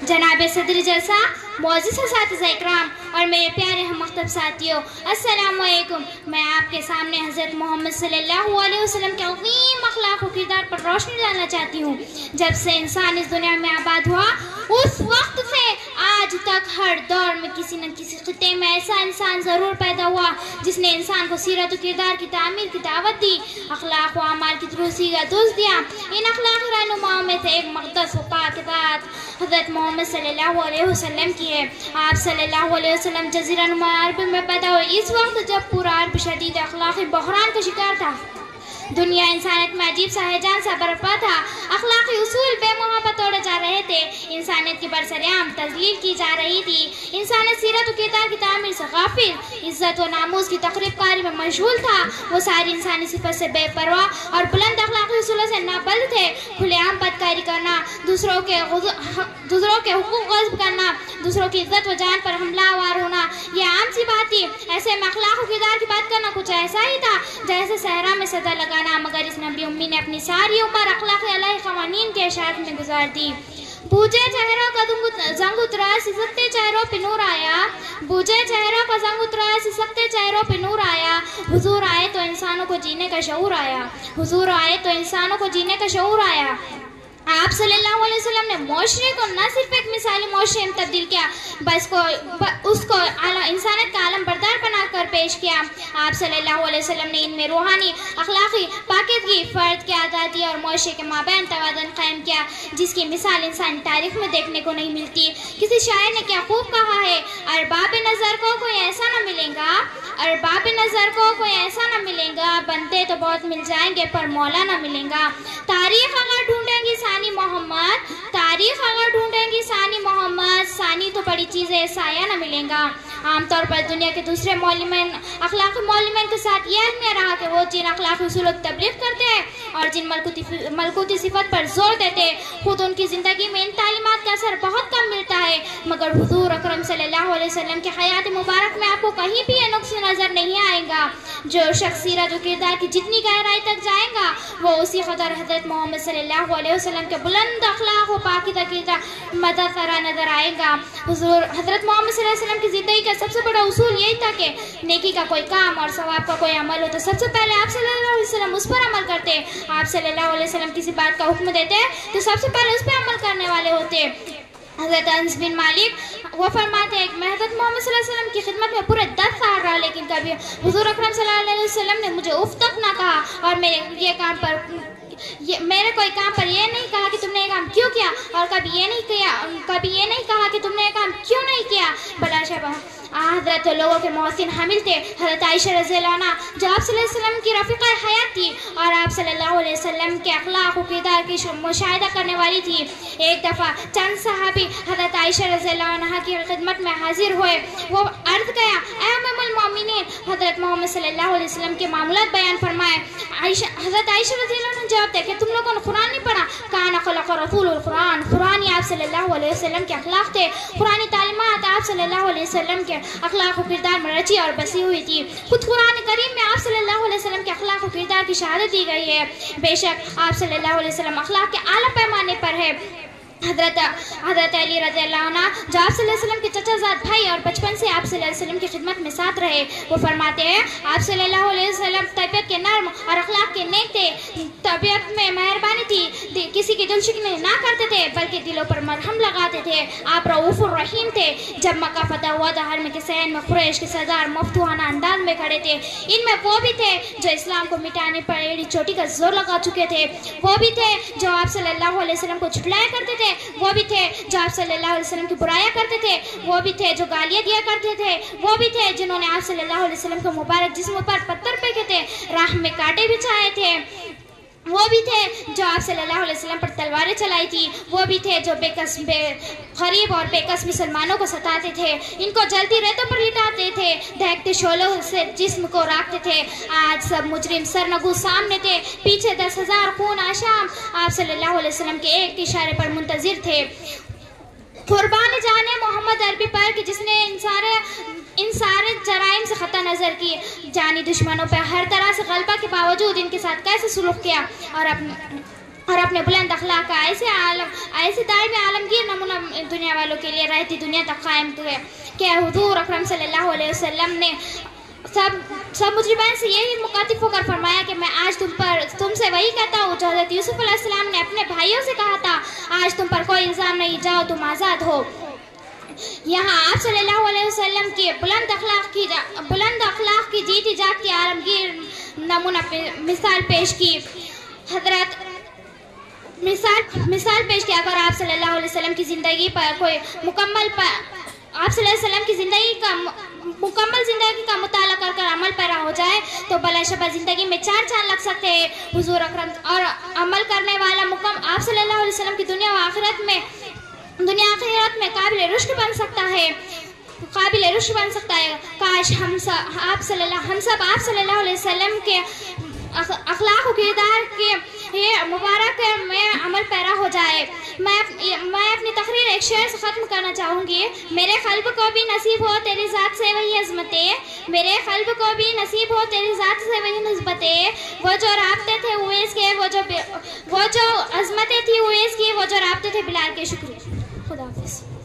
जनाब सदर जलसा, मुअज़्ज़िज़ असातिज़ा इकराम और मेरे प्यारे हम मख्तब साथियों, अस्सलामु अलैकुम। मैं आपके सामने हज़रत मोहम्मद सल्लल्लाहु अलैहि वसल्लम के अज़ीम अखलाक व किरदार पर रोशनी डालना चाहती हूँ। जब से इंसान इस दुनिया में आबाद हुआ, उस वक्त से आज तक हर दौर में किसी न किसी खित्ते में ऐसा इंसान ज़रूर पैदा हुआ जिसने इंसान को सीरत व किरदार की तामीर की दावत दी, अखलाक व अमाल की दुरुस्ती का दुरुस्त दिया। इन अखलाक रहनुमाओं में से एक मुक़द्दस व पाक बात हज़रत मोहम्मद सल्लल्लाहु अलैहि वसल्लम की है। आप सल्लल्लाहु अलैहि वसल्लम जज़ीरा नुमा अरब में पैदा हुए इस वक्त जब पूरा अरब शदीद अखलाक़ी बहरान का शिकार था। दुनिया इंसानियत में अजीब सा हैजान सा बरपा था। अखलाकी उसूल बेमुहाबा तोड़े जा रहे थे, इंसानियत की बरसरेआम तज़लील की जा रही थी। इंसानियत सीरत व किरदार की तामीर से गाफिल, इज़्ज़त व नामूस की तक़रीब कारी में मशगूल था। वो सारी इंसानी सिफत से बेपरवाह और बुलंद अखलाकी उसूलों से नाबल्द थे। खुलेआम बदकारी करना, दूसरों के हुकूक ग़स्ब करना, दूसरों की इज़्ज़त व जान पर हमलावर होना, ये आम सी बात थी। ऐसे में अखलाक व किरदार की बात करना कुछ ऐसा ही था जैसे सहरा में सदा लगा। मगर इस नबी उम्मी ने अपनी सारी उम्र अखलाक़ अलैहि क़वानीन के इशारत में गुजार दी। बूझे चेहरों का जंग उतरा, सिसकते चेहरों पे नूर आया। बूझे चेहरों का जंग उतरा, सिसकते चेहरों पे नूर आया। हुजूर आए तो इंसानों को जीने का शऊर आया। हुजूर आए तो इंसानों को जीने का शऊर आया। आप सल्लल्लाहु अलैहि वसल्लम ने मुआशरे को न सिर्फ एक मिसाली मुआशरे में तब्दील किया, उसको इंसानियत का आलम बरदार बनाकर पेश किया। आप सल्लल्लाहु अलैहि वसल्लम ने इनमें रूहानी अखलाकी पाकीज़गी, फ़र्द की आज़ादी और मुआशरे के माबैन तवाज़ुन कायम किया, जिसकी मिसाल इंसानी तारीख में देखने को नहीं मिलती। किसी शायर ने क्या खूब कहा है, अरबाब नज़र को कोई ऐसा न मिलेगा, अरबाब नज़र को कोई ऐसा न मिलेगा, बनते तो बहुत मिल जाएंगे पर मौला न मिलेगा। तारीख अगर ढूंढेंगी सानी मोहम्मद, तारीख अगर ढूंढेंगी सानी मोहम्मद, सानी तो बड़ी चीज़ है, साया न मिलेगा। आमतौर पर दुनिया के दूसरे मौलिमैन अखलाकी मौलिमैन के साथ ये अलमिया रहा कि वो जिन अखलाकी उसूलों की तबलीग करते हैं और जिन मलकूती सिफत पर जोर देते हैं, खुद उनकी ज़िंदगी में इन तालीमात का असर बहुत कम मिलता है। मगर हुजूर अकरम सल्लल्लाहु अलैहि वसल्लम के हयात मुबारक में आपको कहीं भी ये नुक्स नज़र नहीं आएगा। जो शख्स सीरत व किरदार की जितनी गहराई तक जाएगा, वो उसी कदर हज़रत मोहम्मद सल्लल्लाहु अलैहि वसल्लम के बुलंद अखलाक व पाकीज़ा किरदार मदद करा नजर आएगा। हुजूर हज़रत मोहम्मद सल्लल्लाहु अलैहि वसल्लम की ज़िंदगी का सबसे बड़ा उसूल यही था कि नेकी का कोई काम और सवाब का कोई अमल हो तो सबसे पहले आप सल्लल्लाहु अलैहि वसल्लम उस पर अमल करते। आप सल्लल्लाहु अलैहि वसल्लम किसी बात का हुक्म देते तो सबसे पहले उस पर अमल करने वाले होते। हज़रत अनस बिन मालिक वो फरमाते हैं कि मैं हज़रत मोहम्मद सल्लल्लाहु अलैहि वसल्लम की खिदमत में पूरे 10 साल रहा, लेकिन कभी हुजूर अकरम सल्लल्लाहु अलैहि वसल्लम ने मुझे उफ तक ना कहा और मेरे कोई काम पर ये नहीं कहा कि तुमने ये काम क्यों किया, और कभी ये नहीं कहा कि तुमने ये काम क्यों नहीं किया। बलाशबा हज़रत लोगों के मोहसिन हामिल थे। हज़रत आयशा रज़ियल्लाहु अन्हा जो आप सल्लल्लाहु अलैहि वसल्लम की रफ़ीक़ा हयात थी और आप सल्लल्लाहु अलैहि वसल्लम के अखलाक व किरदार की मुशाहिदा करने वाली थी। एक दफ़ा चंद सहाबी हज़रत आयशा रज़ियल्लाहु अन्हा की खिदमत में हाजिर हुए। वो अर्ज़ किया, ऐ उम्मुल मोमिनीन, हज़रत मोहम्मद सल्लल्लाहु अलैहि वसल्लम के मामलात बयान फरमाए। हज़रत आयशा रज़ियल्लाहु अन्हा जवाब दे कि तुम लोगों ने कुरान नहीं पढ़ा। काना खलक़ रसूलुल कुरान, कुरान ही आप सल्लल्लाहु अलैहि वसल्लम के अखलाक थे। कुरानी तालीमात आप सल्लल्लाहु अलैहि वसल्लम के अखलाक व किरदार में रची और बसी हुई थी। खुद कुरान करीम में आप सल्लल्लाहु अलैहि वसल्लम के अखलाक व किरदार की शहादत दी गई है। बेशक आप सल्लल्लाहु अलैहि वसल्लम अखलाक के आला पैमाने पर है। हज़रत अली रज़ियल्लाहु अन्हु जो आप सल्लल्लाहु अलैहि वसल्लम के चचाज़ाद भाई और बचपन से आप सल्लल्लाहु अलैहि वसल्लम की खिदमत में साथ रहे, वो फरमाते हैं आप सल्लल्लाहु अलैहि वसल्लम तबीयत के नर्म और अखलाक के नेक थे। तबीयत में मेहरबानी थी, किसी की दिलशिकनी ना करते थे बल्कि दिलों पर मरहम लगाते थे। आप रऊफ़ुर रहीम थे। जब मक्का फतह हुआ तो हरम के सहन में कुरैश के सरदार मफ्तूहाना अंदाज में खड़े थे। इनमें वो भी थे जो इस्लाम को मिटाने पर एड़ी चोटी का जोर लगा चुके थे। वो भी थे जो आप सल्लल्लाहु अलैहि वसल्लम को झुठलाया करते थे। वो भी थे जो आप सल्लल्लाहु अलैहि वसल्लम की बुराइयां करते थे। वो भी थे जो गालियां दिया करते थे। वो भी थे जिन्होंने आप सल्लल्लाहु अलैहि वसल्लम के मुबारक जिस्म पर पत्थर फेंके थे, राह में कांटे बिछाए थे। वो भी थे जो आप सल्लल्लाहु अलैहि वसल्लम पर तलवारें चलाई थी। वो भी थे जो गरीब और बेकस मुसलमानों को सताते थे, इनको जलती रेतों पर लिटाते थे, दहकते शोलों से जिस्म को राखते थे। आज सब मुजरिम सरनगू सामने थे, पीछे 10,000 खून आशाम आप सल्लल्लाहु अलैहि वसल्लम के एक इशारे पर मुंतजिर थे। कुर्बान जाने मोहम्मद अरबी पर कि जिसने इन सारे जराइम से ख़ता नज़र की, जानी दुश्मनों पर हर तरह से गलबा के बावजूद इनके साथ कैसे सुलूक किया और अपने बुलंद अखलाक का ऐसे दायम आलमगीर नमूना دنیا والوں کے لیے رہتی دنیا تک قائم کرے کہ حضور اکرم صلی اللہ علیہ وسلم نے سب مجرمین سے یہی مخاطب ہو کر فرمایا کہ میں آج تم سے وہی کہتا ہوں جو حضرت یوسف علیہ السلام نے اپنے بھائیوں سے کہا تھا، آج تم پر کوئی الزام نہیں، جاؤ تم آزاد ہو۔ یہاں آپ صلی اللہ علیہ وسلم کی بلند اخلاق کی جیتی جاگتی عالمگیر نمونہ مثال پیش کی۔ حضرت مثال پیش کی، اگر آپ صلی اللہ علیہ وسلم کی زندگی پر کوئی آپ صلی اللہ علیہ وسلم کی مکمل زندگی کا مطالعہ کر عمل پیرا ہو جائے تو بلا شبہ زندگی میں 4 چاند لگ سکتے ہیں حضور اکرم، اور عمل کرنے والا آپ صلی اللہ علیہ وسلم کی دنیا و آخرت میں قابل رشک بن سکتا ہے، کاش ہم سب آپ صلی اللہ علیہ وسلم کے اخلاق و کردار کے مبارک میں عمل پیرا ہو جائے۔ میں اپنی تقریر ایک شعر سے ختم کرنا چاہوں گی۔ میرے قلب کو بھی نصیب ہو تیری ذات سے وہی عظمتیں، میرے قلب کو بھی نصیب ہو تیری ذات سے وہی نسبتیں، وہ جو رابطے تھے اویس کے، وہ جو عظمتیں تھی اویس کی، وہ جو رابطے تھے بلال کے، شکریہ، خدا حافظ۔